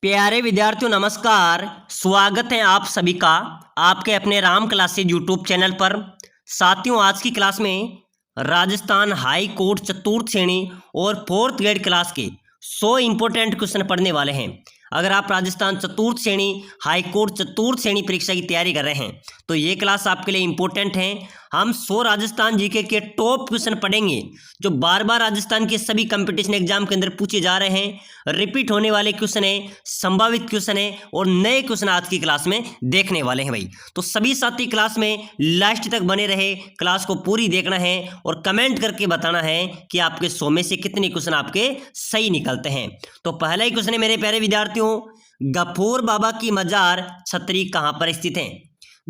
प्यारे विद्यार्थियों नमस्कार। स्वागत है आप सभी का आपके अपने राम क्लासेज यूट्यूब चैनल पर। साथियों आज की क्लास में राजस्थान हाई कोर्ट चतुर्थ श्रेणी और फोर्थ ग्रेड क्लास के 100 इंपॉर्टेंट क्वेश्चन पढ़ने वाले हैं। अगर आप राजस्थान चतुर्थ श्रेणी हाई कोर्ट चतुर्थ श्रेणी परीक्षा की तैयारी कर रहे हैं तो ये क्लास आपके लिए इंपॉर्टेंट है। हम 100 राजस्थान जीके के टॉप क्वेश्चन पढ़ेंगे जो बार बार राजस्थान के सभी कंपटीशन एग्जाम के अंदर पूछे जा रहे हैं। रिपीट होने वाले क्वेश्चन है, संभावित क्वेश्चन है और नए क्वेश्चन आज की क्लास में देखने वाले हैं भाई। तो सभी साथी क्लास में लास्ट तक बने रहे, क्लास को पूरी देखना है और कमेंट करके बताना है कि आपके 100 में से कितने क्वेश्चन आपके सही निकलते हैं। तो पहला ही क्वेश्चन है मेरे प्यारे विद्यार्थियों, गफूर बाबा की मजार छतरी कहां पर स्थित है?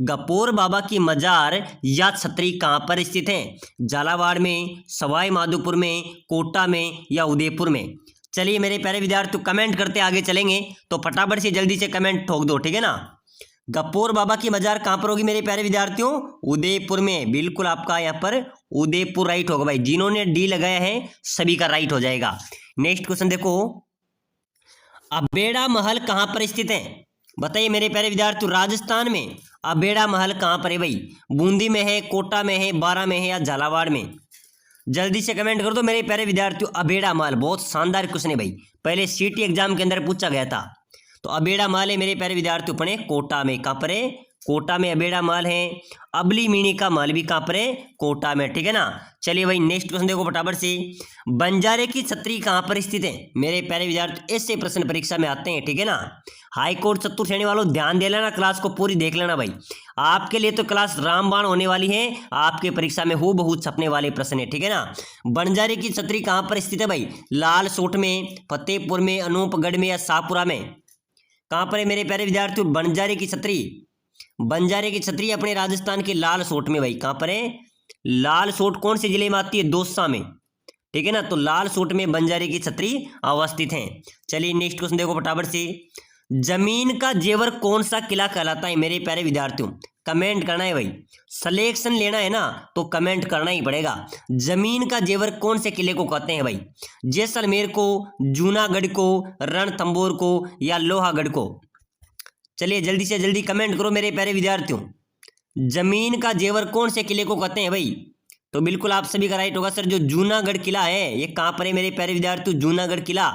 गफूर बाबा की मजार या छतरी कहां पर स्थित है? झालावाड़ में, सवाई माधोपुर में, कोटा में या उदयपुर में? चलिए मेरे प्यारे विद्यार्थियों कमेंट करते आगे चलेंगे तो फटाफट से जल्दी से कमेंट ठोक दो, ठीक है ना। गफूर बाबा की मजार कहां पर होगी मेरे प्यारे विद्यार्थियों? उदयपुर में। बिल्कुल आपका यहाँ पर उदयपुर राइट होगा भाई। जिन्होंने डी लगाया है सभी का राइट हो जाएगा। नेक्स्ट क्वेश्चन देखो, अबेड़ा महल कहां पर स्थित है? बताइए मेरे प्यारे विद्यार्थियों, राजस्थान में अबेड़ा महल कहां पर है भाई? बूंदी में है, कोटा में है, बारा में है या झालावाड़ में? जल्दी से कमेंट कर दो मेरे प्यारे विद्यार्थियों। अबेड़ा महल बहुत शानदार क्वेश्चन है भाई, पहले सीटी एग्जाम के अंदर पूछा गया था। तो अबेड़ा महल है मेरे प्यारे विद्यार्थियों अपने कोटा में। कहां पर है? कोटा में अबेड़ा महल है। अबली मीणी का महल भी कहां पर है? कोटा में, ठीक है ना। चलिए भाई नेक्स्ट क्वेश्चन देखो फटाफट से, बंजारे की छतरी कहां पर स्थित है? मेरे प्यारे विद्यार्थी ऐसे प्रश्न परीक्षा में आते हैं, ठीक है ना। हाई कोर्ट चतुर्थ श्रेणी वालों ध्यान दे लेना, क्लास को पूरी देख लेना भाई। आपके लिए तो क्लास रामबाण होने वाली है, आपके परीक्षा में हूबहू छपने वाले प्रश्न है, ठीक है ना। बंजारे की छतरी कहां पर स्थित है भाई? लाल सोट में, फतेहपुर में, अनूपगढ़ में या शाहपुरा में? कहां पर है मेरे प्यारे विद्यार्थियों बंजारे की छतरी? बंजारे की छतरी अपने राजस्थान के लाल सोट में भाई। कहां पर है? लाल सोट कौन से जिले में आती है? दौसा में, ठीक है ना। तो लाल सोट में बंजारे की छतरी अवस्थित है। चलिए नेक्स्ट क्वेश्चन देखो फटाफट से, जमीन का जेवर कौन सा किला कहलाता है मेरे प्यारे विद्यार्थियों? कमेंट करना है भाई, सिलेक्शन लेना है ना तो कमेंट करना ही पड़ेगा। जमीन का जेवर कौन से किले को कहते हैं भाई? जैसलमेर को, जूनागढ़ को, रणथंबोर को या लोहागढ़ को? चलिए जल्दी से जल्दी कमेंट करो मेरे प्यारे विद्यार्थियों। जमीन का जेवर कौन से किले को कहते हैं भाई? तो बिल्कुल आप सभी का राइट होगा सर, जो जूनागढ़ किला है ये कहां पर है मेरे प्यारे विद्यार्थियों? जूनागढ़ किला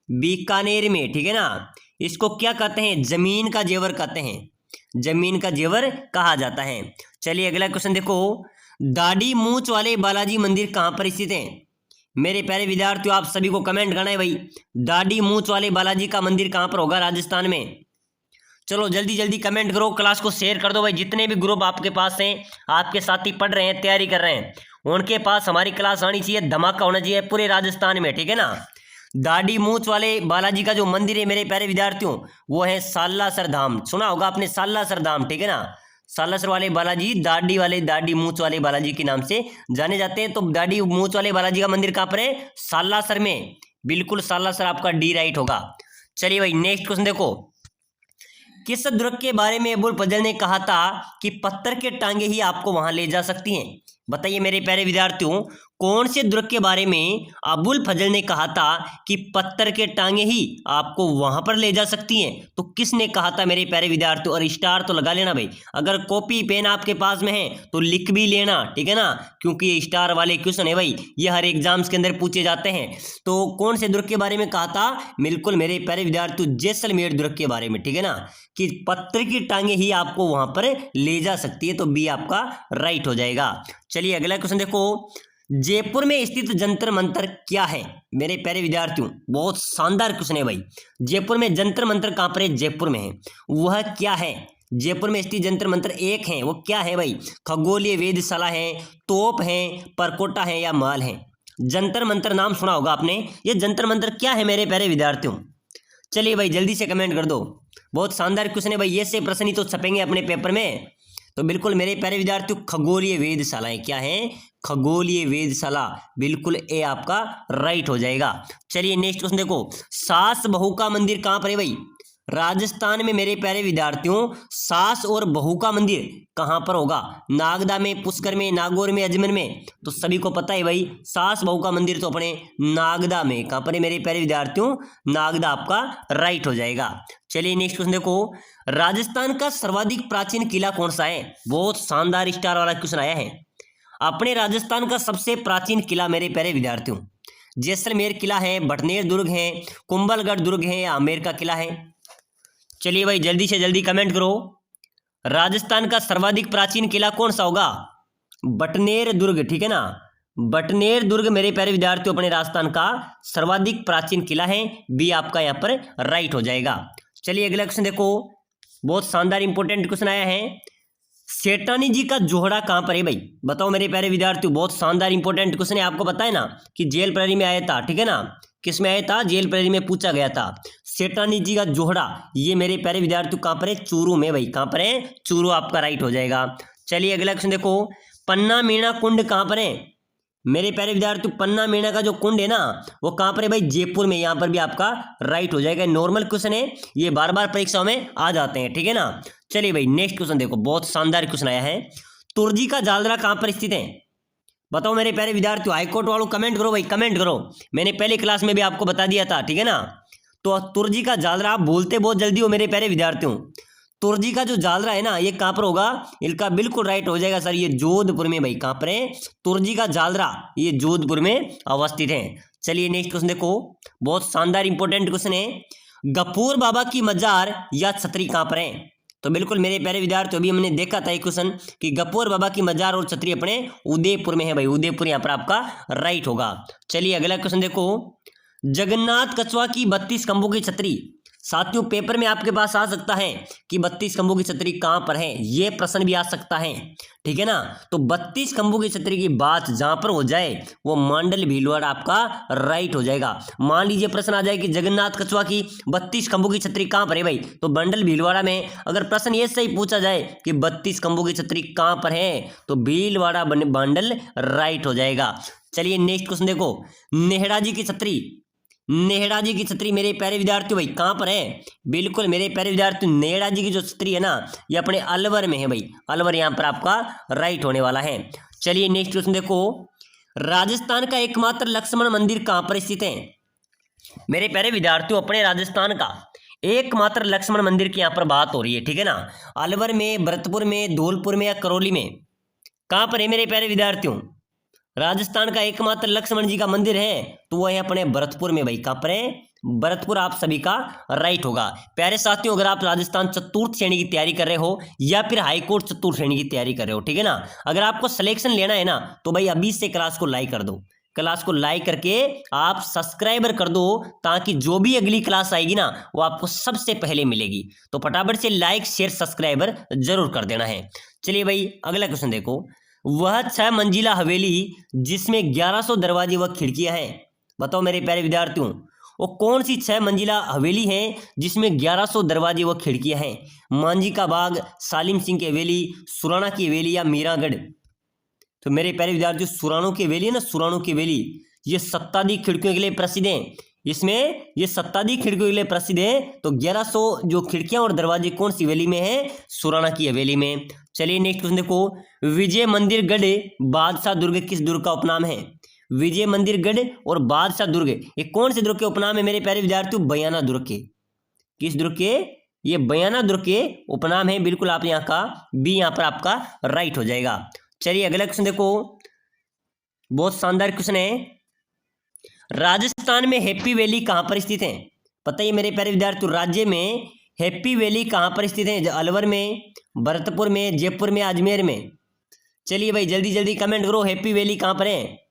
बीकानेर में, ठीक है ना। इसको क्या कहते हैं? जमीन का जेवर कहते हैं, जमीन का जेवर कहा जाता है। चलिए अगला क्वेश्चन देखो, दाढ़ी मूंछ वाले बालाजी मंदिर कहां पर स्थित है? मेरे प्यारे विद्यार्थियों आप सभी को कमेंट करना है भाई, दाढ़ी मूंछ वाले बालाजी का मंदिर कहां पर होगा राजस्थान में? चलो जल्दी जल्दी कमेंट करो, क्लास को शेयर कर दो भाई। जितने भी ग्रुप आपके पास हैं, आपके साथी पढ़ रहे हैं, तैयारी कर रहे हैं, उनके पास हमारी क्लास आनी चाहिए, धमाका होना चाहिए पूरे राजस्थान में, ठीक है ना। दाढ़ी मूंछ वाले बालाजी का जो मंदिर है मेरे प्यारे विद्यार्थियों वो है सालासर धाम। सुना होगा आपने सालासर धाम, ठीक है ना। सालासर वाले बालाजी दाढ़ी मूंछ वाले बालाजी के नाम से जाने जाते हैं। तो दाढ़ी मूंछ वाले बालाजी का मंदिर कहाँ पर है? सालासर में। बिल्कुल सालासर आपका डी राइट होगा। चलिए भाई नेक्स्ट क्वेश्चन देखो, किस दुर्ग के बारे में अबुल फजल ने कहा था कि पत्थर के टांगे ही आपको वहां ले जा सकती हैं? बताइए मेरे प्यारे विद्यार्थियों, कौन से दुर्ग के बारे में अबुल फजल ने कहा था कि पत्थर के टांगे ही आपको वहां पर ले जा सकती हैं? तो किसने कहा था मेरे प्यारे विद्यार्थियों? और स्टार तो लगा लेना भाई, अगर कॉपी पेन आपके पास में है तो लिख भी लेना, ठीक है ना, क्योंकि ये स्टार वाले क्वेश्चन है भाई, ये हर एग्जाम्स के अंदर पूछे जाते हैं। तो कौन से दुर्ग के बारे में कहा था? बिल्कुल मेरे प्यारे विद्यार्थियों जैसलमेर दुर्ग के बारे में, ठीक है ना, कि पत्थर की टांगे ही आपको वहां पर ले जा सकती है। तो बी आपका राइट हो जाएगा। चलिए अगला क्वेश्चन देखो, जयपुर में स्थित जंतर मंतर क्या है? मेरे प्यारे विद्यार्थियों बहुत शानदार क्वेश्चन है भाई। जयपुर में जंतर मंतर कहां पर है? जयपुर में है। वह क्या है? जयपुर में स्थित जंतर मंतर एक है, वो क्या है भाई? खगोलीय वेधशाला है, तोप है, परकोटा है या महल है? जंतर मंतर नाम सुना होगा आपने, ये जंतर मंतर क्या है मेरे प्यारे विद्यार्थियों? चलिए भाई जल्दी से कमेंट कर दो। बहुत शानदार क्वेश्चन है भाई, ये से प्रश्न ही तो छपेंगे अपने पेपर में। तो बिल्कुल मेरे प्यारे विद्यार्थियों खगोलीय वेधशालाएं क्या है? खगोलीय वेधशाला, बिल्कुल ए आपका राइट हो जाएगा। चलिए नेक्स्ट क्वेश्चन देखो, सास बहू का मंदिर कहां पर है भाई? राजस्थान में मेरे प्यारे विद्यार्थियों सास और बहू का मंदिर कहाँ पर होगा? नागदा में, पुष्कर में, नागौर में, अजमेर में? तो सभी को पता है भाई, सास बहू का मंदिर तो अपने नागदा में। कहाँ पर है मेरे प्यारे विद्यार्थियों? नागदा आपका राइट हो जाएगा। चलिए नेक्स्ट क्वेश्चन देखो, राजस्थान का सर्वाधिक प्राचीन किला कौन सा है? बहुत शानदार स्टार वाला क्वेश्चन आया है। अपने राजस्थान का सबसे प्राचीन किला मेरे प्यारे विद्यार्थियों, जैसलमेर किला है, भटनेर दुर्ग है, कुंभलगढ़ दुर्ग है या आमेर का किला है? चलिए भाई जल्दी से जल्दी कमेंट करो, राजस्थान का सर्वाधिक प्राचीन किला कौन सा होगा? भटनेर दुर्ग, ठीक है ना? भटनेर दुर्ग मेरे प्यारे विद्यार्थियों अपने राजस्थान का सर्वाधिक प्राचीन किला है। बी आपका यहाँ पर राइट हो जाएगा। चलिए अगला क्वेश्चन देखो, बहुत शानदार इंपॉर्टेंट क्वेश्चन आया है। सेठानी जी का जोहड़ा कहाँ पर है भाई? बताओ मेरे प्यारे विद्यार्थियों, बहुत शानदार इंपॉर्टेंट क्वेश्चन है। आपको पता है ना कि जेल प्रहरी में आया था, ठीक है ना? किस में आया था? जेल प्रहरी में पूछा गया था। सेठानी जी का जोहड़ा ये मेरे प्यारे विद्यार्थियों कहाँ पर है? चूरू में भाई। कहाँ पर है? चूरू आपका राइट हो जाएगा। चलिए अगला क्वेश्चन देखो, पन्ना मीणा कुंड कहाँ पर है? मेरे प्यारे विद्यार्थियों पन्ना मीणा का जो कुंड है ना वो कहाँ पर है भाई? जयपुर में। यहाँ पर भी आपका राइट हो जाएगा। नॉर्मल क्वेश्चन है, ये बार बार परीक्षाओं में आ जाते हैं, ठीक है ना? चलिए भाई नेक्स्ट क्वेश्चन देखो, बहुत शानदार क्वेश्चन आया है। तुर्जी का जालरा कहाँ पर स्थित है? बताओ मेरे प्यारे विद्यार्थियों, हाईकोर्ट वालों कमेंट करो भाई, कमेंट करो। मैंने पहले क्लास में भी आपको बता दिया था, ठीक है ना? तो तुर्जी का जालरा, आप बोलते बहुत जल्दी हो मेरे प्यारे विद्यार्थियों। तुर्जी का जो जालरा है ना ये कहाँ पर होगा? इनका बिल्कुल राइट हो जाएगा सर, ये जोधपुर में भाई। कहाँ पर है? तुर्जी का जालरा ये जोधपुर में अवस्थित है। चलिए नेक्स्ट क्वेश्चन देखो, बहुत शानदार इंपॉर्टेंट क्वेश्चन है। गफूर बाबा की मजार या छतरी कहाँ पर है? तो बिल्कुल मेरे प्यारे विद्यार्थियों, अभी हमने देखा था एक क्वेश्चन कि गफूर बाबा की मजार और छतरी अपने उदयपुर में है भाई। उदयपुर यहाँ पर आपका राइट होगा। चलिए अगला क्वेश्चन देखो, जगन्नाथ कछुआ की 32 खंभों की छतरी, साथियों पेपर में आपके पास आ सकता है कि 32 खंभों की छतरी कहाँ पर है, ये प्रश्न भी आ सकता है, ठीक है ना? तो 32 खंभों की छतरी की बात जहां पर हो जाए वो मांडल भीलवाड़ा आपका राइट हो जाएगा। मान लीजिए प्रश्न आ जाए कि जगन्नाथ कछुआ की 32 खंभों की छतरी कहाँ पर है भाई, तो मंडल भीलवाड़ा में। अगर प्रश्न ये सही पूछा जाए कि 32 खंभों की छतरी कहाँ पर है तो भीलवाड़ा मंडल राइट हो जाएगा। चलिए नेक्स्ट क्वेश्चन देखो, नेहड़ा जी की छतरी, नेहड़ा जी की छतरी मेरे प्यारे विद्यार्थियों भाई कहाँ पर है? बिल्कुल मेरे प्यारे विद्यार्थियों, नेहड़ा जी की जो छतरी है ना ये अपने अलवर में है भाई। अलवर यहाँ पर आपका राइट होने वाला है। चलिए नेक्स्ट क्वेश्चन देखो, राजस्थान का एकमात्र लक्ष्मण मंदिर कहाँ पर स्थित है? मेरे प्यारे विद्यार्थियों अपने राजस्थान का एकमात्र लक्ष्मण मंदिर की यहाँ पर बात हो रही है, ठीक है ना? अलवर में, भरतपुर में, धौलपुर में या करौली में? कहाँ पर है मेरे प्यारे विद्यार्थियों? राजस्थान का एकमात्र लक्ष्मण जी का मंदिर है तो वो है अपने भरतपुर में भाई। कहाँ पर है? भरतपुर आप सभी का राइट होगा। प्यारे साथियों, अगर आप राजस्थान चतुर्थ श्रेणी की तैयारी कर रहे हो या फिर हाईकोर्ट चतुर्थ श्रेणी की तैयारी कर रहे हो, ठीक है ना? अगर आपको सिलेक्शन लेना है ना तो भाई अभी से क्लास को लाइक कर दो। क्लास को लाइक करके आप सब्सक्राइबर कर दो ताकि जो भी अगली क्लास आएगी ना वो आपको सबसे पहले मिलेगी। तो फटाफट से लाइक शेयर सब्सक्राइबर जरूर कर देना है। चलिए भाई अगला क्वेश्चन देखो, वह 6 मंजिला हवेली जिसमें 1100 दरवाजे व खिड़कियां हैं, बताओ मेरे प्यारे विद्यार्थियों वो कौन सी 6 मंजिला हवेली है जिसमें 1100 दरवाजे व खिड़कियां हैं? मांझी का बाग, सालिम सिंह की हवेली, सुराणा की हवेली या मीरागढ़? तो मेरे प्यारे विद्यार्थियों सुराणों की हवेली है ना, सुराणों की हवेली ये सत्ताधिक खिड़कियों के लिए प्रसिद्ध है। इसमें ये सत्ताधिक खिड़कियों के लिए प्रसिद्ध है। तो 1100 जो खिड़कियां और दरवाजे कौन सी हवेली में है? सुराणा की हवेली में। चलिए नेक्स्ट क्वेश्चन देखो, विजय मंदिर गढ़ बादशाह दुर्ग किस दुर्ग का उपनाम है? विजय मंदिर गढ़ और बादशाह दुर्ग ये कौन से दुर्ग के उपनाम है मेरे प्यारे विद्यार्थियों? बयाना दुर्ग के। किस दुर्ग के? ये बयाना दुर्ग के उपनाम है। बिल्कुल आप यहाँ का बी यहाँ पर आपका राइट हो जाएगा। चलिए अगला क्वेश्चन देखो, बहुत शानदार क्वेश्चन है। राजस्थान में हैप्पी वैली कहाँ पर स्थित है? पता है मेरे प्यारे विद्यार्थियों, राज्य में हैप्पी वैली कहाँ पर स्थित है? अलवर में, भरतपुर में, जयपुर में, अजमेर में? चलिए भाई जल्दी जल्दी कमेंट करो, हैप्पी वैली कहाँ पर है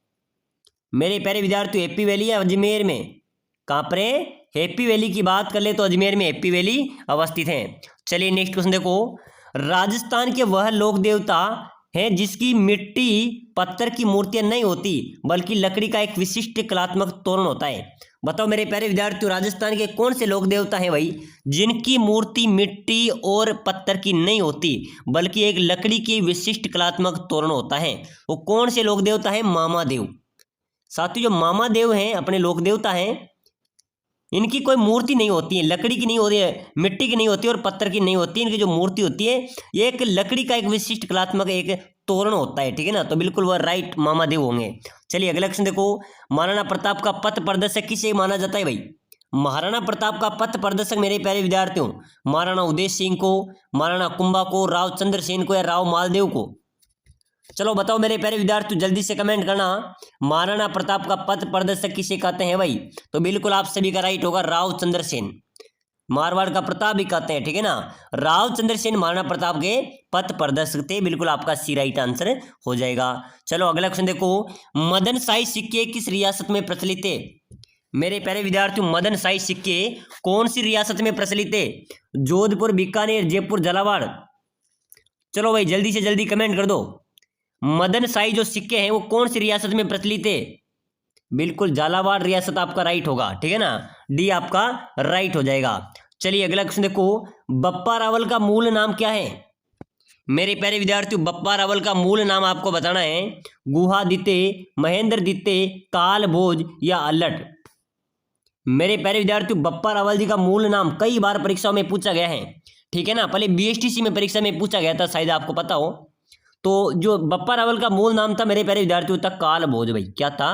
मेरे प्यारे विद्यार्थियों? हैप्पी वैली या अजमेर में? कहाँ पर है? हैप्पी वैली की बात कर ले तो अजमेर में हैप्पी वैली अवस्थित है। चलिए नेक्स्ट क्वेश्चन देखो, राजस्थान के वह लोक देवता है जिसकी मिट्टी पत्थर की मूर्तियां नहीं होती बल्कि लकड़ी का एक विशिष्ट कलात्मक तोरण होता है? बताओ मेरे प्यारे विद्यार्थियों, राजस्थान के कौन से लोक देवता हैं भाई जिनकी मूर्ति मिट्टी और पत्थर की नहीं होती बल्कि एक लकड़ी की विशिष्ट कलात्मक तोरण होता है? वो कौन से लोक देवता है? मामा देव। साथियों जो मामा देव हैं अपने लोक देवता हैं इनकी कोई मूर्ति नहीं होती है, लकड़ी की नहीं होती है, मिट्टी की नहीं होती और पत्थर की नहीं होती है। इनकी जो मूर्ति होती है ये एक लकड़ी का एक विशिष्ट कलात्मक एक तोरण होता है, ठीक है ना। तो बिल्कुल वह राइट मामादेव होंगे। चलिए अगला क्वेश्चन देखो, महाराणा प्रताप का पथ प्रदर्शक किसे माना जाता है भाई? महाराणा प्रताप का पथ प्रदर्शक मेरे प्यारे विद्यार्थियों, महाराणा उदय सिंह को, महाराणा कुंभा को, राव चंद्रसेन को या राव मालदेव को? चलो बताओ मेरे प्यारे विद्यार्थियों, जल्दी से कमेंट करना, महाराणा प्रताप का पथ प्रदर्शक किसे कहते हैं भाई? तो बिल्कुल आप सभी का राइट होगा राव चंद्रसेन। मारवाड़ का प्रताप भी कहते हैं, ठीक है ना। राव चंद्रसेन महाराणा प्रताप के पथ प्रदर्शक थे। बिल्कुल आपका सी राइट आंसर हो जाएगा। चलो अगला क्वेश्चन देखो, मदन शाही सिक्के किस रियासत में प्रचलित थे? मेरे प्यारे विद्यार्थियों, मदन शाही सिक्के कौन सी रियासत में प्रचलित थे? जोधपुर, बीकानेर, जयपुर, झालावाड़? चलो भाई जल्दी से जल्दी कमेंट कर दो। मदन शाही जो सिक्के हैं वो कौन सी रियासत में प्रचलित है? बिल्कुल झालावाड़ रियासत आपका राइट होगा, ठीक है ना। डी आपका राइट हो जाएगा। चलिए अगला क्वेश्चन देखो, बप्पा रावल का मूल नाम क्या है? मेरे प्यारे विद्यार्थियों, बप्पा रावल का मूल नाम आपको बताना है, गुहादित्य, महेंद्रदित्य, कालभोज या अल्लट? मेरे प्यारे विद्यार्थियों, बप्पा रावल जी का मूल नाम कई बार परीक्षाओं में पूछा गया है, ठीक है ना। पहले बीएसटीसी में परीक्षा में पूछा गया था, शायद आपको पता हो। तो जो बप्पा रावल का मूल नाम था मेरे प्यारे विद्यार्थियों था कालभोज भाई। क्या था?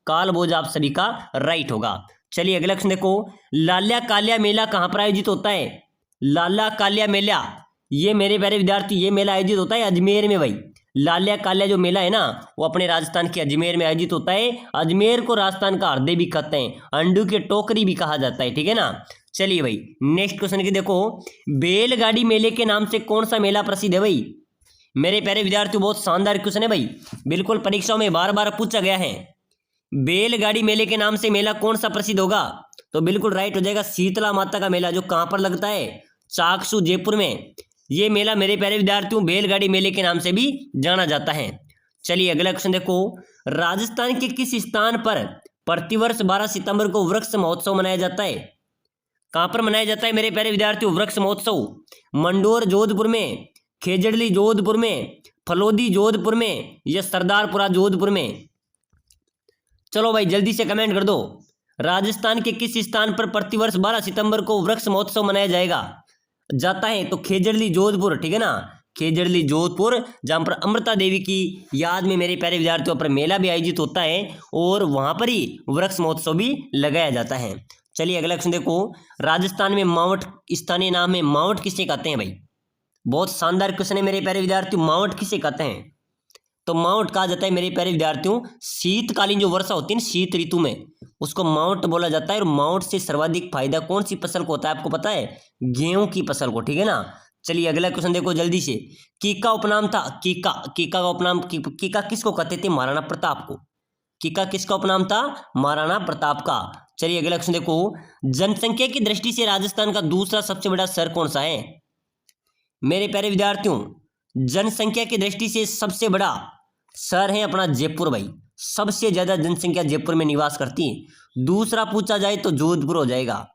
कालभोज आप सभी का राइट होगा। चलिए अगला क्वेश्चन देखो, लाल्या काल्या मेला कहाँ पर आयोजित होता है? लाल्या काल्या मेला, ये मेरे प्यारे विद्यार्थी ये मेला आयोजित होता है अजमेर में भाई। लाल्या काल्या जो मेला है ना वो अपने राजस्थान के अजमेर में आयोजित होता है। अजमेर को राजस्थान का हृदय भी कहते हैं, अंडू की टोकरी भी कहा जाता है, ठीक है ना। चलिए भाई नेक्स्ट क्वेश्चन की देखो, बैलगाड़ी मेले के नाम से कौन सा मेला प्रसिद्ध है भाई? मेरे प्यारे विद्यार्थियों, बहुत शानदार क्वेश्चन है भाई, बिल्कुल परीक्षाओं में बार बार पूछा गया है। बैलगाड़ी मेले के नाम से मेला कौन सा प्रसिद्ध होगा? तो बिल्कुल राइट हो जाएगा शीतला माता का मेला, जो कहां पर लगता है? चाकसू, जयपुर में। ये मेला मेरे प्यारे विद्यार्थियों बैलगाड़ी मेले के नाम से भी जाना जाता है। चलिए अगला क्वेश्चन देखो, राजस्थान के किस स्थान पर प्रतिवर्ष 12 सितंबर को वृक्ष महोत्सव मनाया जाता है? कहां पर मनाया जाता है मेरे प्यारे विद्यार्थियों वृक्ष महोत्सव? मंडोर जोधपुर में, खेजड़ली जोधपुर में, फलोदी जोधपुर में या सरदारपुरा जोधपुर में? चलो भाई जल्दी से कमेंट कर दो, राजस्थान के किस स्थान पर प्रतिवर्ष 12 सितंबर को वृक्ष महोत्सव मनाया जाता है? तो खेजड़ली जोधपुर, ठीक है ना। खेजड़ली जोधपुर, जहां पर अमृता देवी की याद में मेरे प्यारे विद्यार्थियों पर मेला भी आयोजित होता है और वहां पर ही वृक्ष महोत्सव भी लगाया जाता है। चलिए अगला क्वेश्चन देखो, राजस्थान में मावट स्थानीय नाम है, मावट किसे कहते हैं भाई? बहुत शानदार क्वेश्चन है मेरे प्यारे विद्यार्थियों, मावट किसे कहते हैं? तो मावट कहा जाता है मेरे प्यारे विद्यार्थियों शीतकालीन जो वर्षा होती है ना शीत ऋतु में, उसको मावट बोला जाता है। और मावट से सर्वाधिक फायदा कौन सी फसल को होता है आपको पता है? गेहूं की फसल को, ठीक है ना। चलिए अगला क्वेश्चन देखो जल्दी से, कीका उपनाम था, कीका का उपनाम, कीका किसको कहते थे? महाराणा प्रताप को। कीका किसका उपनाम था? महाराणा प्रताप का। चलिए अगला क्वेश्चन देखो, जनसंख्या की दृष्टि से राजस्थान का दूसरा सबसे बड़ा शहर कौन सा है? मेरे प्यारे विद्यार्थियों, जनसंख्या की दृष्टि से सबसे बड़ा शहर है अपना जयपुर भाई। सबसे ज्यादा जनसंख्या जयपुर में निवास करती है। दूसरा पूछा जाए तो जोधपुर हो जाएगा,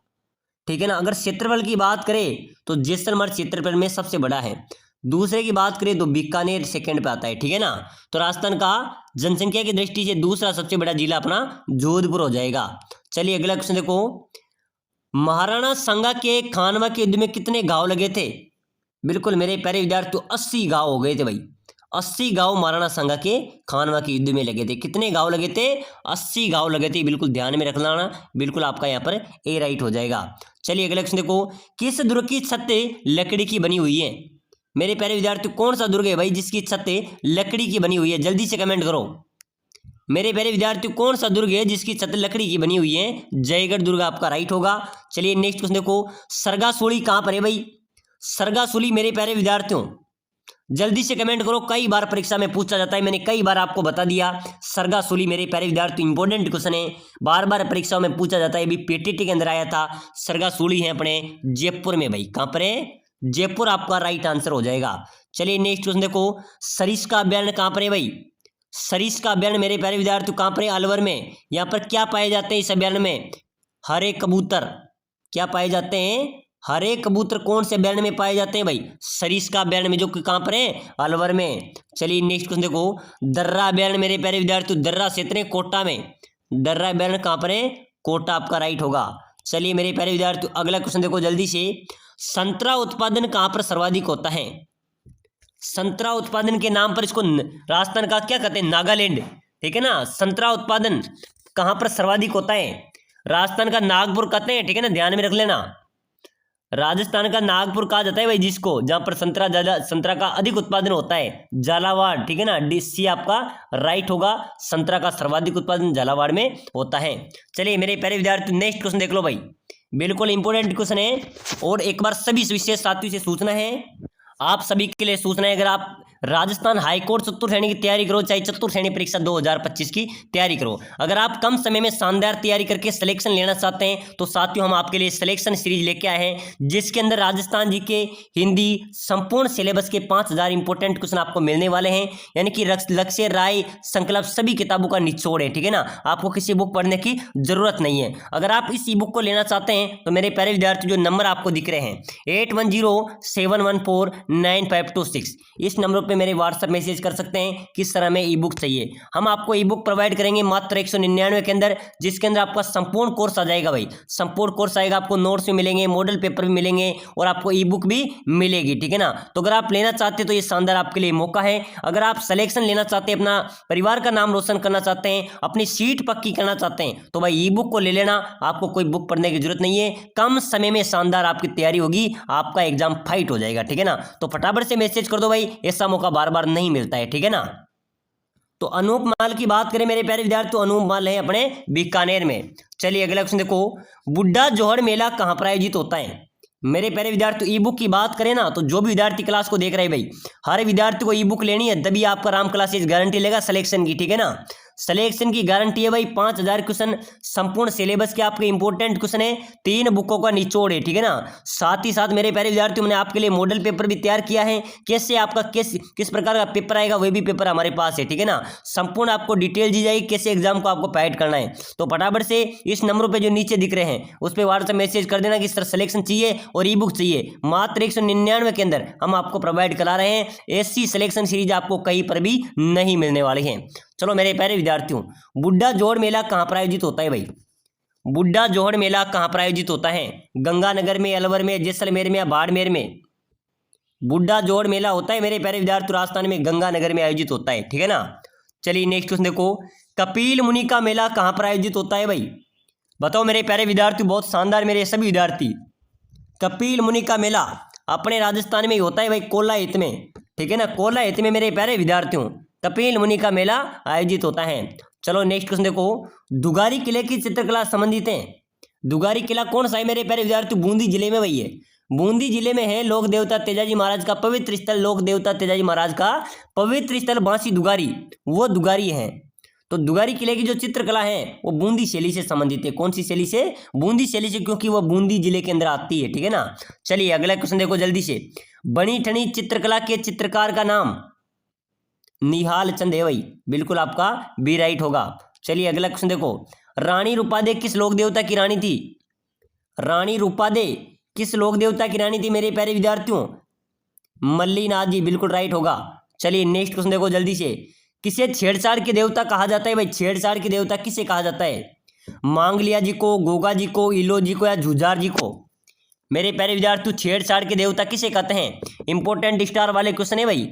ठीक है ना। अगर क्षेत्रफल की बात करें तो जैसलमेर क्षेत्रफल में सबसे बड़ा है। दूसरे की बात करें तो बीकानेर सेकंड पे आता है, ठीक है ना। तो राजस्थान का जनसंख्या की दृष्टि से दूसरा सबसे बड़ा जिला अपना जोधपुर हो जाएगा। चलिए अगला क्वेश्चन देखो, महाराणा सांगा के खानवा के युद्ध में कितने घाव लगे थे? बिल्कुल मेरे प्यारे विद्यार्थियों 80 घाव हो गए थे भाई। 80 घाव महाराणा सांगा के खानवा के युद्ध में लगे थे। कितने घाव लगे थे? 80 घाव लगे थे। बिल्कुल ध्यान में रखना, बिल्कुल आपका यहाँ पर ए राइट हो जाएगा। चलिए अगला क्वेश्चन देखो, किस दुर्ग की छत लकड़ी की बनी हुई है? मेरे प्यारे विद्यार्थियों कौन सा दुर्ग है भाई जिसकी छत लकड़ी की बनी हुई है? जल्दी से कमेंट करो। मेरे प्यारे विद्यार्थियों कौन सा दुर्ग है जिसकी छत लकड़ी की बनी हुई है? जयगढ़ दुर्ग आपका राइट होगा। चलिए नेक्स्ट क्वेश्चन देखो, सरगासुली कहां पर है भाई? सरगासुली मेरे प्यारे विद्यार्थियों जल्दी से कमेंट करो, कई बार परीक्षा में पूछा जाता है, मैंने कई बार आपको बता दिया। सरगासुली मेरे प्यारे विद्यार्थियों इंपॉर्टेंट क्वेश्चन है, बार बार परीक्षाओं में पूछा जाता है। अभी पीटीटी के अंदर आया था। सरगासुली है अपने जयपुर में भाई। कहां पर है? जयपुर आपका राइट आंसर हो जाएगा। चलिए नेक्स्ट क्वेश्चन देखो, सरिस्का अभ्यारण्य कहां पर है भाई? सरिस्का अभ्यारण्य मेरे प्यारे विद्यार्थियों कहां पर है? अलवर में। यहाँ पर क्या पाए जाते हैं इस अभ्यारण्य में? हरे कबूतर। क्या पाए जाते हैं? हरे कबूतर। कौन से अभ्यारण्य में पाए जाते हैं भाई? सरिस्का अभ्यारण्य में, जो कि कहां पर है? अलवर में। चलिए नेक्स्ट क्वेश्चन देखो, दर्रा अभ्यारण्य मेरे प्यारे विद्यार्थियों दर्रा क्षेत्र कोटा में। दर्रा अभ्यारण्य कहां पर है? कोटा आपका राइट होगा। चलिए मेरे प्यारे विद्यार्थियों अगला क्वेश्चन देखो जल्दी से। संतरा उत्पादन कहाँ पर सर्वाधिक होता है? संतरा उत्पादन के नाम पर इसको राजस्थान का क्या कहते हैं? नागालैंड, ठीक है ना। संतरा उत्पादन कहाँ पर सर्वाधिक होता है? राजस्थान का नागपुर कहते हैं, ठीक है ना, ध्यान में रख लेना। राजस्थान का नागपुर कहा जाता है भाई जिसको, जहां पर संतरा का अधिक उत्पादन होता है। झालावाड़, ठीक है ना, डी आपका राइट होगा। संतरा का सर्वाधिक उत्पादन झालावाड़ में होता है। चलिए मेरे प्यारे विद्यार्थी नेक्स्ट क्वेश्चन देख लो भाई, बिल्कुल इंपॉर्टेंट क्वेश्चन है और एक बार सभी विशेष साथियों से सूचना है, आप सभी के लिए सूचना है। अगर आप राजस्थान हाईकोर्ट चतुर्थ श्रेणी की तैयारी करो, चाहे चतुर्थ श्रेणी परीक्षा 2025 की तैयारी करो, अगर आप कम समय में शानदार तैयारी करके सिलेक्शन लेना चाहते हैं तो साथियों हम आपके लिए सिलेक्शन सीरीज लेके आए हैं, जिसके अंदर राजस्थान जी के हिंदी संपूर्ण सिलेबस के 5000 इंपॉर्टेंट क्वेश्चन आपको मिलने वाले हैं। यानी कि लक्ष्य, राय, संकल्प सभी किताबों का निचोड़ है, ठीक है ना। आपको किसी बुक पढ़ने की जरूरत नहीं है। अगर आप इस ई बुक को लेना चाहते हैं तो मेरे प्यारे विद्यार्थी जो नंबर आपको दिख रहे हैं 8107149526, इस नंबर पे मेरे व्हाट्सएप मैसेज कर सकते हैं किस तरह में ई बुक चाहिए। हम आपको ई बुक प्रोवाइड करेंगे मात्र 199 के अंदर, जिसके अंदर आपका संपूर्ण कोर्स आ जाएगा भाई। संपूर्ण कोर्स आएगा, आपको नोट्स भी मिलेंगे, मॉडल पेपर भी मिलेंगे और आपको ई बुक भी मिलेगी, ठीक है ना। तो अगर आप लेना चाहते हैं तो ये शानदार आपके लिए मौका है। अगर आप सिलेक्शन लेना चाहते हैं, अपना परिवार का नाम रोशन करना चाहते हैं, अपनी सीट पक्की करना चाहते हैं तो भाई ई बुक को ले लेना। आपको कोई बुक पढ़ने की जरूरत नहीं है, कम समय में शानदार आपकी तैयारी होगी, आपका एग्जाम फाइट हो जाएगा, ठीक है ना। तो फटाफट से मैसेज कर दो भाई, ऐसा मौका बार बार नहीं मिलता है, ठीक है ना। तो अनूप माल की बात करें मेरे प्यारे विद्यार्थी तो अनूप माल है अपने बीकानेर में। चलिए अगला क्वेश्चन देखो, बुड्ढा जोहड़ मेला कहाँ पर आयोजित होता है? मेरे प्यारे विद्यार्थी ई बुक की बात करें ना तो जो भी विद्यार्थी क्लास को देख रहे हैं भाई, हर विद्यार्थी को ई बुक लेनी है, तभी आपका राम क्लासेस गारंटी लेगा सिलेक्शन की, ठीक है ना। सिलेक्शन की गारंटी है भाई। 5000 क्वेश्चन संपूर्ण सिलेबस के आपके इंपॉर्टेंट क्वेश्चन है, 3 बुकों का निचोड़ है, ठीक है ना। साथ ही साथ मेरे प्यारे विद्यार्थियों मैंने आपके लिए मॉडल पेपर भी तैयार किया है, कैसे आपका किस प्रकार का पेपर आएगा वही भी पेपर हमारे पास है, ठीक है ना। संपूर्ण आपको डिटेल दी जाएगी कैसे एग्जाम को आपको फाइट करना है। तो फटाफट से इस नंबरों पर जो नीचे दिख रहे हैं उस पर व्हाट्सएप मैसेज कर देना कि सर सिलेक्शन चाहिए और ई बुक चाहिए। मात्र 199 के अंदर हम आपको प्रोवाइड करा रहे हैं। ऐसी सिलेक्शन सीरीज आपको कहीं पर भी नहीं मिलने वाली है। चलो मेरे प्यारे विद्यार्थियों, बुड्ढा जोहड़ मेला कहाँ पर आयोजित होता है भाई? बुड्ढा जोहड़ मेला कहाँ पर आयोजित होता है? गंगानगर में, अलवर में, जैसलमेर में या बाड़मेर में? बुड्ढा जोहड़ मेला होता है मेरे प्यारे विद्यार्थी राजस्थान में गंगानगर में आयोजित होता है, ठीक है ना। चलिए नेक्स्ट क्वेश्चन देखो, कपिल मुनि का मेला कहाँ पर आयोजित होता है भाई? बताओ मेरे प्यारे विद्यार्थी, बहुत शानदार मेरे सभी विद्यार्थी। कपिल मुनि का मेला अपने राजस्थान में ही होता है भाई, कोलाहित में, ठीक है ना। कोलाहित में मेरे प्यारे विद्यार्थियों कपिल मुनि का मेला आयोजित होता है। चलो नेक्स्ट क्वेश्चन देखो, दुगारी किले की चित्रकला संबंधित है। दुगारी किला कौन सा है मेरे प्यारे विद्यार्थी? बूंदी जिले में भाई है, बूंदी जिले में है। लोक देवता तेजाजी महाराज का पवित्र स्थल, लोक देवता तेजाजी महाराज का पवित्र स्थल बांसी दुगारी, वो दुगारी है। तो दुगारी किले की जो चित्रकला है वो बूंदी शैली से संबंधित है। कौन सी शैली से? बूंदी शैली से, क्योंकि वो बूंदी जिले के अंदर आती है, ठीक है ना। चलिए अगला क्वेश्चन देखो जल्दी से, बनी ठनी चित्रकला के चित्रकार का नाम? निहाल चंद है भाई, बिल्कुल आपका बी राइट होगा। चलिए अगला क्वेश्चन देखो, रानी रूपादे किस लोक देवता की रानी थी? रानी रूपादे किस लोक देवता की रानी थी मेरे प्यारे विद्यार्थियों? मल्लीनाथ जी, बिल्कुल राइट होगा। चलिए नेक्स्ट क्वेश्चन देखो जल्दी से, किसे छेड़छाड़ के देवता कहा जाता है भाई? छेड़छाड़ के देवता किसे कहा जाता है? मांगलिया जी को, गोगा जी को, इलो जी को या झुजार जी को? मेरे प्यारे विद्यार्थी छेड़छाड़ के देवता किसे कहते हैं? इंपॉर्टेंट स्टार वाले क्वेश्चन है भाई।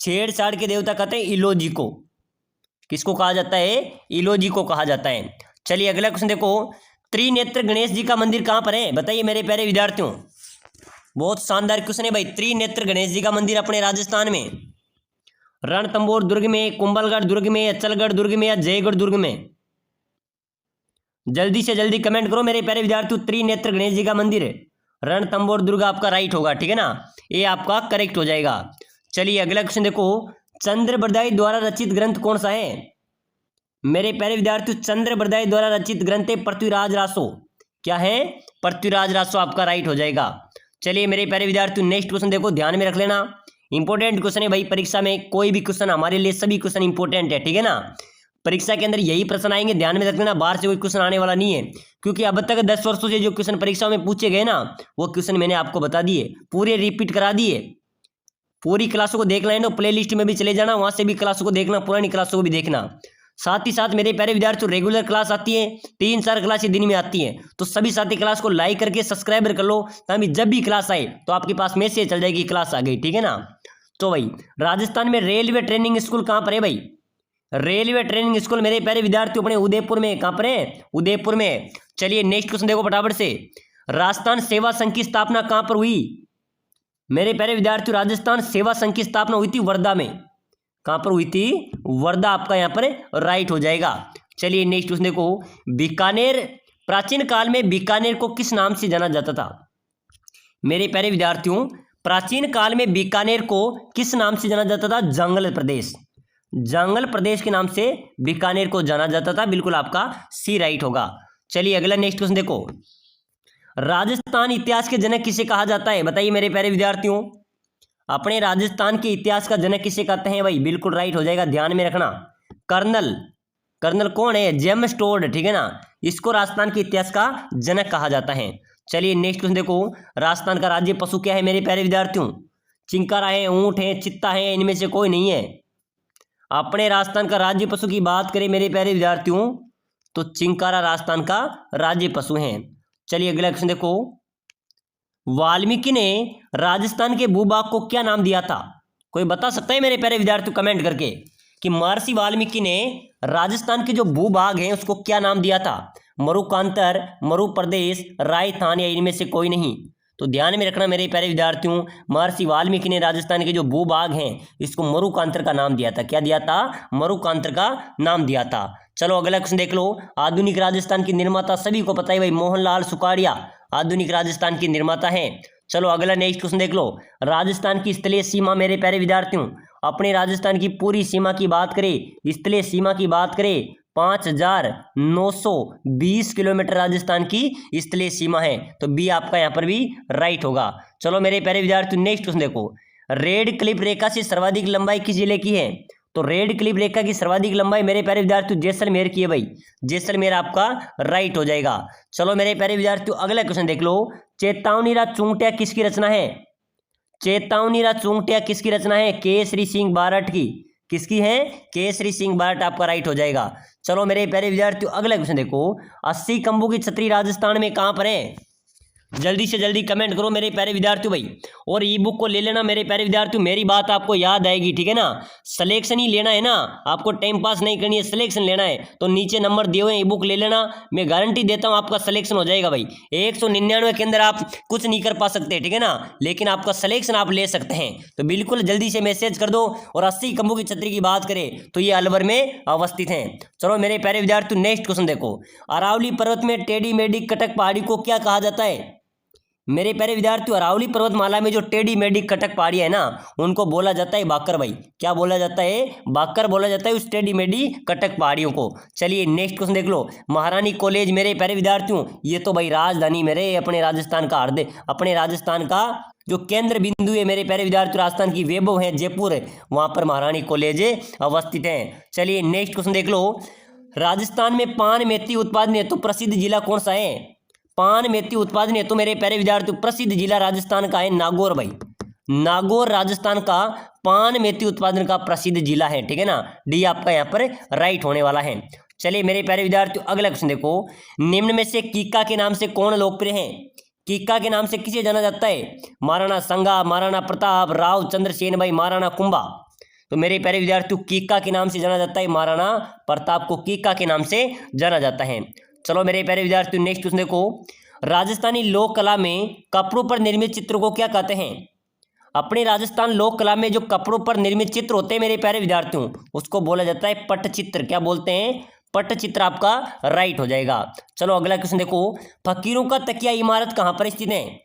छेड़छाड़ के देवता कहते हैं इलो जी को। किसको कहा जाता है? इलो जी को कहा जाता है। चलिए अगला क्वेश्चन देखो, त्रिनेत्र गणेश जी का मंदिर कहाँ पर है? बताइए मेरे प्यारे विद्यार्थियों, बहुत शानदार क्वेश्चन है भाई। त्रिनेत्र गणेश जी का मंदिर अपने राजस्थान में रणथंभौर दुर्ग में, कुंभलगढ़ दुर्ग में, अचलगढ़ दुर्ग में या जयगढ़ दुर्ग में? जल्दी से जल्दी कमेंट करो मेरे प्यारे विद्यार्थियों। त्रिनेत्र गणेश जी का मंदिर रणथंभौर दुर्ग आपका राइट होगा, ठीक है ना, ये आपका करेक्ट हो जाएगा। चलिए अगला क्वेश्चन देखो, चंद्रबरदाई द्वारा रचित ग्रंथ कौन सा है? मेरे प्यारे विद्यार्थियों चंद्रबरदाई द्वारा रचित ग्रंथ है पृथ्वीराज रासो। क्या है? पृथ्वीराज रासो आपका राइट हो जाएगा। चलिए मेरे प्यारे विद्यार्थियों नेक्स्ट क्वेश्चन देखो, ध्यान में रख लेना, इंपॉर्टेंट क्वेश्चन है भाई। परीक्षा में कोई भी क्वेश्चन हमारे लिए सभी क्वेश्चन इंपॉर्टेंट है, ठीक है ना। परीक्षा के अंदर यही प्रश्न आएंगे, ध्यान में रख लेना, बाहर से कोई क्वेश्चन आने वाला नहीं है, क्योंकि अब तक 10 वर्षों से जो क्वेश्चन परीक्षा में पूछे गए ना वो क्वेश्चन मैंने आपको बता दिए, पूरे रिपीट करा दिए। पूरी क्लासों को देखना है ना, प्ले लिस्ट में भी चले जाना, वहां से भी क्लासों को देखना, पुरानी क्लासों को भी देखना। साथ ही साथ मेरे प्यारे विद्यार्थियों रेगुलर क्लास आती है, 3-4 क्लासें दिन में आती है, तो सभी साथी क्लास को लाइक करके सब्सक्राइबर कर लो, ताकि जब भी क्लास आए तो आपके पास मैसेज चल जाएगी क्लास आ गई, ठीक है ना। तो भाई राजस्थान में रेलवे ट्रेनिंग स्कूल कहाँ पर है भाई? रेलवे ट्रेनिंग स्कूल मेरे प्यारे विद्यार्थियों अपने उदयपुर में। कहाँ पर है? उदयपुर में। चलिए नेक्स्ट क्वेश्चन देखो फटाफट से। राजस्थान सेवा संघ की स्थापना कहाँ पर हुई? मेरे प्यारे विद्यार्थियों राजस्थान सेवा संघ की स्थापना हुई थी वर्धा में। कहाँ पर हुई थी? वर्धा आपका यहाँ पर राइट हो जाएगा। चलिए नेक्स्ट क्वेश्चन देखो। बीकानेर, प्राचीन काल में बीकानेर को किस नाम से जाना जाता था? मेरे प्यारे विद्यार्थियों प्राचीन काल में बीकानेर को किस नाम से जाना जाता था? जंगल प्रदेश। जंगल प्रदेश के नाम से बीकानेर को जाना जाता था। बिल्कुल आपका सी राइट होगा। चलिए अगला नेक्स्ट क्वेश्चन देखो। राजस्थान इतिहास के जनक किसे कहा जाता है? बताइए मेरे प्यारे विद्यार्थियों, अपने राजस्थान के इतिहास का जनक किसे कहते हैं भाई? बिल्कुल राइट हो जाएगा, ध्यान में रखना। कर्नल। कर्नल कौन है? जेम्स टोड, ठीक है ना। इसको राजस्थान के इतिहास का जनक कहा जाता है। चलिए नेक्स्ट क्वेश्चन देखो। राजस्थान का राज्य पशु क्या है मेरे प्यारे विद्यार्थियों? चिंकारा है, ऊंट है, चित्ता है, इनमें से कोई नहीं है। अपने राजस्थान का राज्य पशु की बात करें मेरे प्यारे विद्यार्थियों तो चिंकारा राजस्थान का राज्य पशु है। चलिए अगला क्वेश्चन देखो। वाल्मीकि ने राजस्थान के भूभाग को क्या नाम दिया था? कोई बता सकता है मेरे प्यारे विद्यार्थियों कमेंट करके कि महर्षि वाल्मीकि ने राजस्थान के जो भूभाग हैं उसको क्या नाम दिया था? मरुकांतर, मरु प्रदेश, राजस्थान या इनमें से कोई नहीं। तो ध्यान में रखना मेरे प्यारे विद्यार्थियों, महर्षि वाल्मीकि ने राजस्थान के जो भूभाग हैं इसको मरुकांतर का नाम दिया था। क्या दिया था? मरुकांतर का नाम दिया था। चलो अगला क्वेश्चन देख लो। आधुनिक राजस्थान की निर्माता सभी को पता है भाई, मोहनलाल सुखाड़िया आधुनिक राजस्थान की निर्माता है। चलो अगला नेक्स्ट क्वेश्चन देख लो। राजस्थान की स्थलीय सीमा मेरे प्यारे विद्यार्थियों, अपने राजस्थान की पूरी सीमा की बात करें, स्थलीय सीमा की बात करें, 5920 किलोमीटर राजस्थान की स्थलीय सीमा है। तो बी आपका यहाँ पर भी राइट होगा। चलो मेरे प्यारे विद्यार्थियों नेक्स्ट क्वेश्चन देखो। रेड क्लिफ रेखा से सर्वाधिक लंबाई किस जिले की है? तो रेड क्लिफ रेखा की सर्वाधिक लंबाई मेरे प्यारे विद्यार्थियों जैसलमेर की है भाई। जैसलमेर आपका राइट हो जाएगा। चलो मेरे प्यारे विद्यार्थियों अगला क्वेश्चन देख लो। चेतावनीरा चूंटिया किसकी रचना है? चेतावनीरा चूंटिया किसकी रचना है? केसरी सिंह बारठ की। किसकी है? केसरी सिंह बारठ आपका राइट हो जाएगा। चलो मेरे प्यारे विद्यार्थियों अगला क्वेश्चन देखो। 80 खंभों की छतरी राजस्थान में कहां पर है? जल्दी से जल्दी कमेंट करो मेरे प्यारे विद्यार्थियों भाई। और ई बुक को ले लेना मेरे प्यारे विद्यार्थियों, मेरी बात आपको याद आएगी, ठीक है ना। सिलेक्शन ही लेना है ना, आपको टाइम पास नहीं करनी है, सिलेक्शन लेना है। तो नीचे नंबर दिए हुए हैं, ई बुक ले लेना, मैं गारंटी देता हूं आपका सिलेक्शन हो जाएगा भाई। 199 के अंदर आप कुछ नहीं कर पा सकते, ठीक है ना, लेकिन आपका सिलेक्शन आप ले सकते हैं। तो बिल्कुल जल्दी से मैसेज कर दो। और 80 खंभों की छतरी की बात करें तो ये अलवर में अवस्थित है। चलो मेरे प्यारे विद्यार्थियों नेक्स्ट क्वेश्चन देखो। अरावली पर्वत में टेढ़ी मेढ़ी कटक पहाड़ी को क्या कहा जाता है? मेरे प्यारे विद्यार्थियों अरावली पर्वतमाला में जो टेढ़ी मेढ़ी कटक पहाड़ियां है ना उनको बोला जाता है बाकर भाई। क्या बोला जाता है? बाकर बोला जाता है उस टेढ़ी मेढ़ी कटक पहाड़ियों को। चलिए नेक्स्ट क्वेश्चन देख लो। महारानी कॉलेज मेरे प्यारे विद्यार्थियों ये तो भाई राजधानी मेरे अपने राजस्थान का हृदय, अपने राजस्थान का जो केंद्र बिंदु है मेरे प्यारे विद्यार्थियों, राजस्थान की वैभव है जयपुर, वहां पर महारानी कॉलेज अवस्थित है। चलिए नेक्स्ट क्वेश्चन देख लो। राजस्थान में पान मेथी उत्पादन हेतु प्रसिद्ध जिला कौन सा है? पान मेथी उत्पादन हेतु मेरे प्यारे विद्यार्थियों प्रसिद्ध जिला राजस्थान का है नागौर भाई। नागौर राजस्थान का पान मेथी उत्पादन का प्रसिद्ध जिला है, ठीक है ना। डी आपका यहाँ पर राइट होने वाला है। चलिए मेरे प्यारे विद्यार्थियों अगला क्वेश्चन देखो। निम्न में से कीका के नाम से कौन लोकप्रिय है? कीका के नाम से किसे जाना जाता है? महाराणा संगा, महाराणा प्रताप, राव चंद्रसेन भाई, महाराणा कुंभा। तो मेरे प्यारे विद्यार्थियों कीका के नाम से जाना जाता है, महाराणा प्रताप को कीका के नाम से जाना जाता है। चलो मेरे प्यारे विद्यार्थियों नेक्स्ट क्वेश्चन देखो। राजस्थानी लोक कला में कपड़ों पर निर्मित चित्र को क्या कहते हैं? अपने राजस्थान लोक कला में जो कपड़ों पर निर्मित चित्र होते हैं मेरे प्यारे विद्यार्थियों उसको बोला जाता है पट्टचित्र। क्या बोलते हैं? पट्टचित्र आपका राइट हो जाएगा। चलो अगला क्वेश्चन देखो। फकीरों का तकिया इमारत कहाँ पर स्थित है?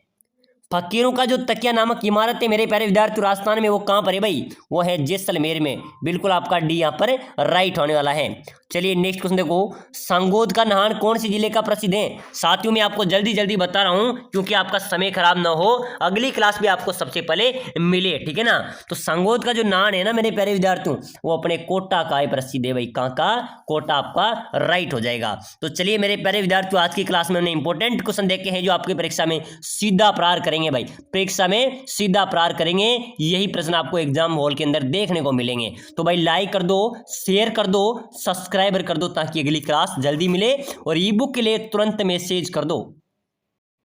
फकीरों का जो तकिया नामक इमारत है मेरे प्यारे विद्यार्थियों राजस्थान में वो कहाँ पर है भाई? वो है जैसलमेर में। बिल्कुल आपका डी यहाँ पर राइट होने वाला है। चलिए नेक्स्ट क्वेश्चन देखो। सांगोद का नहान कौन से जिले का प्रसिद्ध है? साथियों मैं आपको जल्दी जल्दी बता रहा हूं क्योंकि आपका समय खराब ना हो, अगली क्लास में आपको सबसे पहले मिले, ठीक है ना। तो सांगोद का जो नहान है ना मेरे प्यारे विद्यार्थियों वो अपने कोटा का प्रसिद्ध है भाई। कहाँ का? कोटा आपका राइट हो जाएगा। तो चलिए मेरे प्यारे विद्यार्थियों आज की क्लास में हमने इंपॉर्टेंट क्वेश्चन देखे हैं जो आपकी परीक्षा में सीधा प्रहार करेंगे। करेंगे भाई, परीक्षा में सीधा प्रहार करेंगे, यही प्रश्न आपको एग्जाम हॉल के अंदर देखने को मिलेंगे। तो भाई लाइक कर दो, शेयर कर दो, सब्सक्राइबर कर दो ताकि अगली क्लास जल्दी मिले, और ई बुक के लिए तुरंत मैसेज कर दो।